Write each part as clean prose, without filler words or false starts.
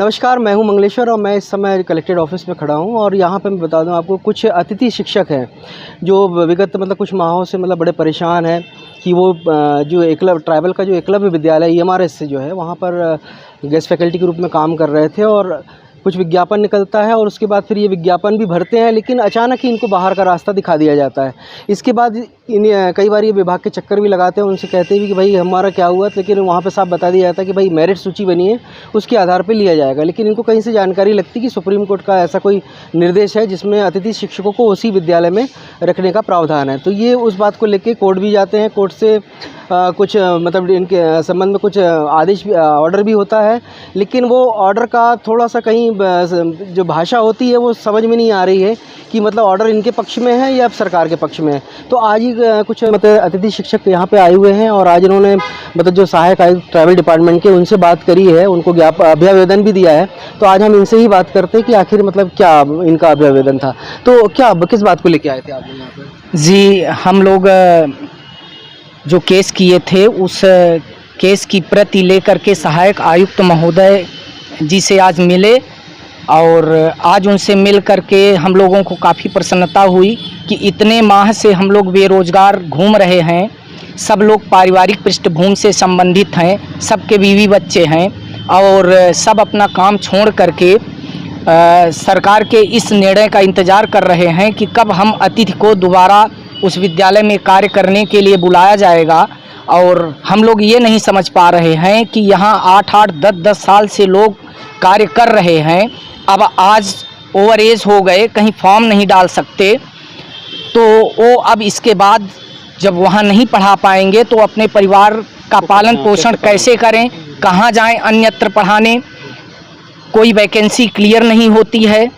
नमस्कार, मैं हूं मंगलेश्वर और मैं इस समय कलेक्टेड ऑफिस में खड़ा हूं और यहां पे मैं बता दूं आपको कुछ अतिथि शिक्षक हैं जो विगत कुछ माहों से बड़े परेशान हैं कि वो जो एकलव्य ट्राइबल का जो एकलव्य विद्यालय EMRS से जो है वहां पर गेस्ट फैकल्टी के रूप में काम कर रहे थे और कुछ विज्ञापन निकलता है और उसके बाद फिर ये विज्ञापन भी भरते हैं, लेकिन अचानक ही इनको बाहर का रास्ता दिखा दिया जाता है। इसके बाद कई बार ये विभाग के चक्कर भी लगाते हैं, उनसे कहते भी कि भाई हमारा क्या हुआ, लेकिन वहाँ पे साफ बता दिया जाता है कि भाई मेरिट सूची बनी है, उसके आधार पे लिया जाएगा। लेकिन इनको कहीं से जानकारी लगती कि सुप्रीम कोर्ट का ऐसा कोई निर्देश है जिसमें अतिथि शिक्षकों को उसी विद्यालय में रखने का प्रावधान है। तो ये उस बात को लेकर कोर्ट भी जाते हैं, कोर्ट से कुछ इनके संबंध में कुछ आदेश ऑर्डर भी होता है, लेकिन वो ऑर्डर का थोड़ा सा कहीं जो भाषा होती है वो समझ में नहीं आ रही है कि ऑर्डर इनके पक्ष में है या सरकार के पक्ष में है। तो आज ही कुछ अतिथि शिक्षक यहाँ पे आए हुए हैं और आज इन्होंने जो सहायक आयुक्त ट्रैवल डिपार्टमेंट के उनसे बात करी है, उनको अभ्यावेदन भी दिया है। तो आज हम इनसे ही बात करते हैं कि आखिर क्या इनका अभ्यावेदन था। तो क्या किस बात को लेके आए थे आप लोग यहाँ पे? जी, हम लोग जो केस किए थे उस केस की प्रति लेकर के सहायक आयुक्त महोदय जी से आज मिले और आज उनसे मिल करके हम लोगों को काफ़ी प्रसन्नता हुई कि इतने माह से हम लोग बेरोज़गार घूम रहे हैं, सब लोग पारिवारिक पृष्ठभूमि से संबंधित हैं, सबके बीवी बच्चे हैं और सब अपना काम छोड़ करके सरकार के इस निर्णय का इंतज़ार कर रहे हैं कि कब हम अतिथि को दोबारा उस विद्यालय में कार्य करने के लिए बुलाया जाएगा। और हम लोग ये नहीं समझ पा रहे हैं कि यहाँ 8-8, 10-10 साल से लोग कार्य कर रहे हैं, अब आज ओवर एज हो गए, कहीं फॉर्म नहीं डाल सकते, तो वो अब इसके बाद जब वहाँ नहीं पढ़ा पाएंगे तो अपने परिवार का पालन पोषण कैसे करें, कहाँ जाएं अन्यत्र पढ़ाने। कोई वैकेंसी क्लियर नहीं होती है,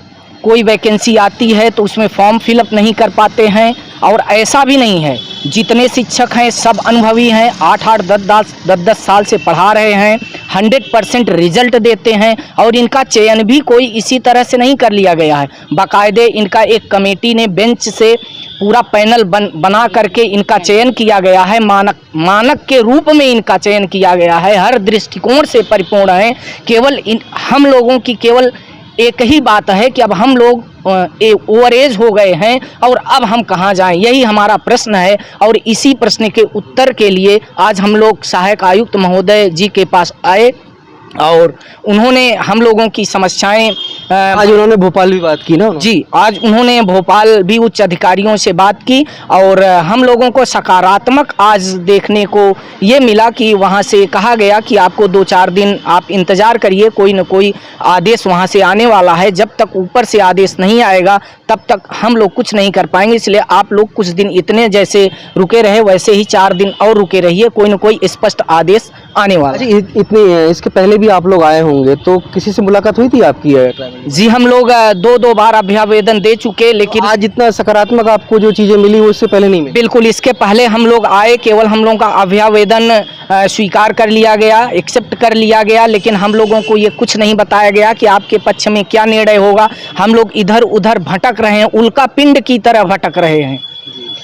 कोई वैकेंसी आती है तो उसमें फॉर्म फिलअप नहीं कर पाते हैं। और ऐसा भी नहीं है, जितने शिक्षक हैं सब अनुभवी हैं, 8-8, 10-10 साल से पढ़ा रहे हैं, 100% रिजल्ट देते हैं और इनका चयन भी कोई इसी तरह से नहीं कर लिया गया है। बाकायदे इनका एक कमेटी ने बेंच से पूरा पैनल बना करके इनका चयन किया गया है, मानक के रूप में इनका चयन किया गया है, हर दृष्टिकोण से परिपूर्ण है। केवल हम लोगों की केवल एक ही बात है कि अब हम लोग ओवर एज हो गए हैं और अब हम कहाँ जाएं, यही हमारा प्रश्न है। और इसी प्रश्न के उत्तर के लिए आज हम लोग सहायक आयुक्त महोदय जी के पास आए और उन्होंने हम लोगों की समस्याएं आज उन्होंने भोपाल भी बात की ना? जी, आज उन्होंने भोपाल भी उच्च अधिकारियों से बात की और हम लोगों को सकारात्मक आज देखने को ये मिला कि वहाँ से कहा गया कि आपको 2-4 दिन आप इंतज़ार करिए, कोई न कोई आदेश वहाँ से आने वाला है। जब तक ऊपर से आदेश नहीं आएगा तब तक हम लोग कुछ नहीं कर पाएंगे, इसलिए आप लोग कुछ दिन इतने जैसे रुके रहे वैसे ही 4 दिन और रुके रहिए, कोई न कोई स्पष्ट आदेश आने वाला है। इतनी इसके पहले भी आप लोग आए होंगे, तो किसी से मुलाकात हुई थी आपकी? जी, हम लोग 2-2 बार अभ्यावेदन दे चुके, लेकिन आज जितना सकारात्मक आपको जो चीज़ें मिली वो उससे पहले नहीं मिली? बिल्कुल, इसके पहले हम लोग आए, केवल हम लोगों का अभ्यावेदन स्वीकार कर लिया गया, एक्सेप्ट कर लिया गया, लेकिन हम लोगों को ये कुछ नहीं बताया गया कि आपके पक्ष में क्या निर्णय होगा। हम लोग इधर उधर भटक रहे हैं, उल्का पिंड की तरह भटक रहे हैं।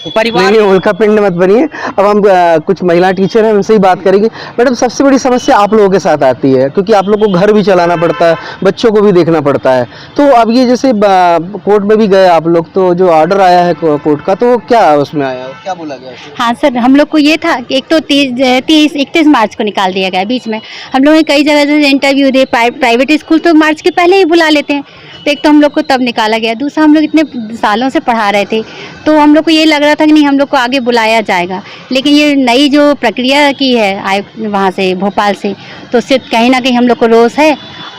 परिवार नहीं, उल्का पिंड मत बनिए। अब हम कुछ महिला टीचर हैं, उनसे ही बात करेंगे। मैडम, सबसे बड़ी समस्या आप लोगों के साथ आती है क्योंकि आप लोगों को घर भी चलाना पड़ता है, बच्चों को भी देखना पड़ता है। तो अब ये जैसे कोर्ट में भी गए आप लोग, तो जो ऑर्डर आया है कोर्ट का, तो क्या उसमें आया, क्या बोला गया? हाँ सर, हम लोग को ये था कि एक तो 31 मार्च को निकाल दिया गया। बीच में हम लोगों ने कई जगह से इंटरव्यू दे, प्राइवेट स्कूल तो मार्च के पहले ही बुला लेते हैं, तो एक तो हम लोग को तब निकाला गया। दूसरा, हम लोग इतने सालों से पढ़ा रहे थे तो हम लोग को ये लग रहा था कि नहीं, हम लोग को आगे बुलाया जाएगा। लेकिन ये नई जो प्रक्रिया की है आयुक्त वहाँ से भोपाल से, तो उससे कहीं ना कहीं हम लोग को रोष है।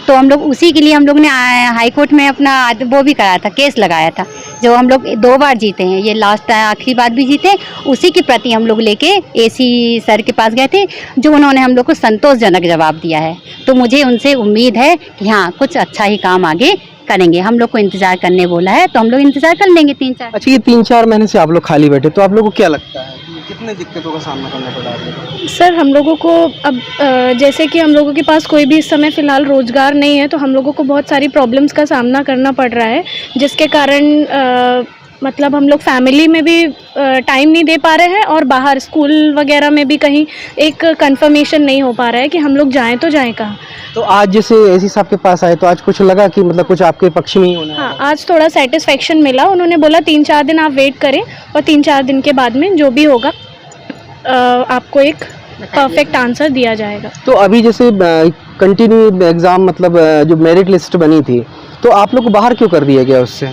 तो हम लोग उसी के लिए हम लोग ने हाई कोर्ट में अपना वो भी कराया था, केस लगाया था, जो हम लोग 2 बार जीते हैं। ये लास्ट आखिरी बार भी जीते, उसी के प्रति हम लोग लेके AC सर के पास गए थे, जो उन्होंने हम लोग को संतोषजनक जवाब दिया है। तो मुझे उनसे उम्मीद है कि हाँ, कुछ अच्छा ही काम आगे करेंगे। हम लोग को इंतजार करने बोला है तो हम लोग इंतजार कर लेंगे 3-4। अच्छा, ये 3-4 महीने से आप लोग खाली बैठे, तो आप लोगों को क्या लगता है कितने दिक्कतों का सामना करना पड़ा आपको? सर, हम लोगों को अब जैसे कि हम लोगों के पास कोई भी इस समय फ़िलहाल रोज़गार नहीं है, तो हम लोगों को बहुत सारी प्रॉब्लम्स का सामना करना पड़ रहा है, जिसके कारण मतलब हम लोग फैमिली में भी टाइम नहीं दे पा रहे हैं और बाहर स्कूल वगैरह में भी कहीं एक कंफर्मेशन नहीं हो पा रहा है कि हम लोग जाएं तो जाएं कहाँ। तो आज जैसे एसी साहब के पास आए तो आज कुछ लगा कि मतलब कुछ आपके पक्ष में ही होना है? हाँ, आज थोड़ा सेटिस्फेक्शन मिला। उन्होंने बोला 3-4 दिन आप वेट करें और 3-4 दिन के बाद में जो भी होगा आपको एक परफेक्ट आंसर दिया जाएगा। तो अभी जैसे कंटिन्यू एग्ज़ाम मतलब जो मेरिट लिस्ट बनी थी तो आप लोग को बाहर क्यों कर दिया गया उससे?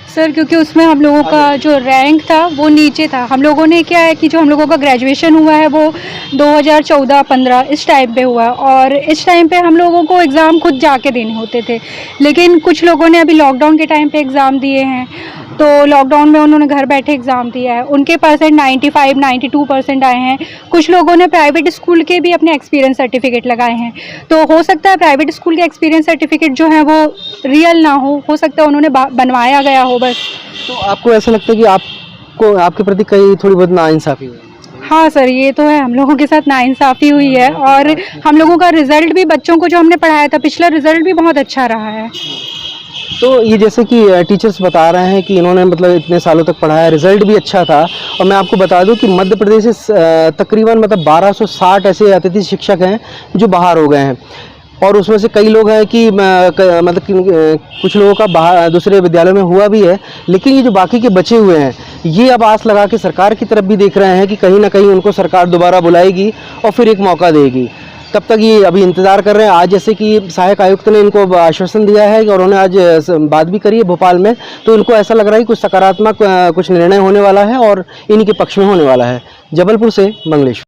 सर क्योंकि उसमें हम लोगों का जो रैंक था वो नीचे था। हम लोगों ने क्या है कि जो हम लोगों का ग्रेजुएशन हुआ है वो 2014-15 इस टाइम पे हुआ और इस टाइम पे हम लोगों को एग्ज़ाम खुद जाके देने होते थे, लेकिन कुछ लोगों ने अभी लॉकडाउन के टाइम पे एग्ज़ाम दिए हैं तो लॉकडाउन में उन्होंने घर बैठे एग्ज़ाम दिया है। उनके परसेंट 95-92% आए हैं। कुछ लोगों ने प्राइवेट स्कूल के भी अपने एक्सपीरियंस सर्टिफिकेट लगाए हैं, तो हो सकता है प्राइवेट स्कूल के एक्सपीरियंस सर्टिफिकेट जो है वो रियल ना हो सकता है उन्होंने बनवाया गया हो बस। तो आपको ऐसा लगता है कि आपको आपके प्रति कहीं थोड़ी बहुत नाइंसाफ़ी हुई? हाँ सर, ये तो है, हम लोगों के साथ नाइंसाफ़ी हुई है और हम लोगों का रिज़ल्ट भी, बच्चों को जो हमने पढ़ाया था पिछला रिज़ल्ट भी बहुत अच्छा रहा है। तो ये जैसे कि टीचर्स बता रहे हैं कि इन्होंने मतलब इतने सालों तक पढ़ाया, रिज़ल्ट भी अच्छा था और मैं आपको बता दूं कि मध्य प्रदेश से तकरीबन मतलब 1260 ऐसे अतिथि शिक्षक हैं जो बाहर हो गए हैं और उसमें से कई लोग हैं कि मतलब कि कुछ लोगों का बाहर दूसरे विद्यालयों में हुआ भी है, लेकिन ये जो बाकी के बचे हुए हैं ये अब आस लगा के सरकार की तरफ भी देख रहे हैं कि कहीं ना कहीं उनको सरकार दोबारा बुलाएगी और फिर एक मौका देगी। तब तक ये अभी इंतज़ार कर रहे हैं। आज जैसे कि सहायक आयुक्त ने इनको आश्वासन दिया है और उन्होंने आज बात भी करी है भोपाल में, तो इनको ऐसा लग रहा है कि कुछ सकारात्मक कुछ निर्णय होने वाला है और इन्हीं के पक्ष में होने वाला है। जबलपुर से मंगलेश।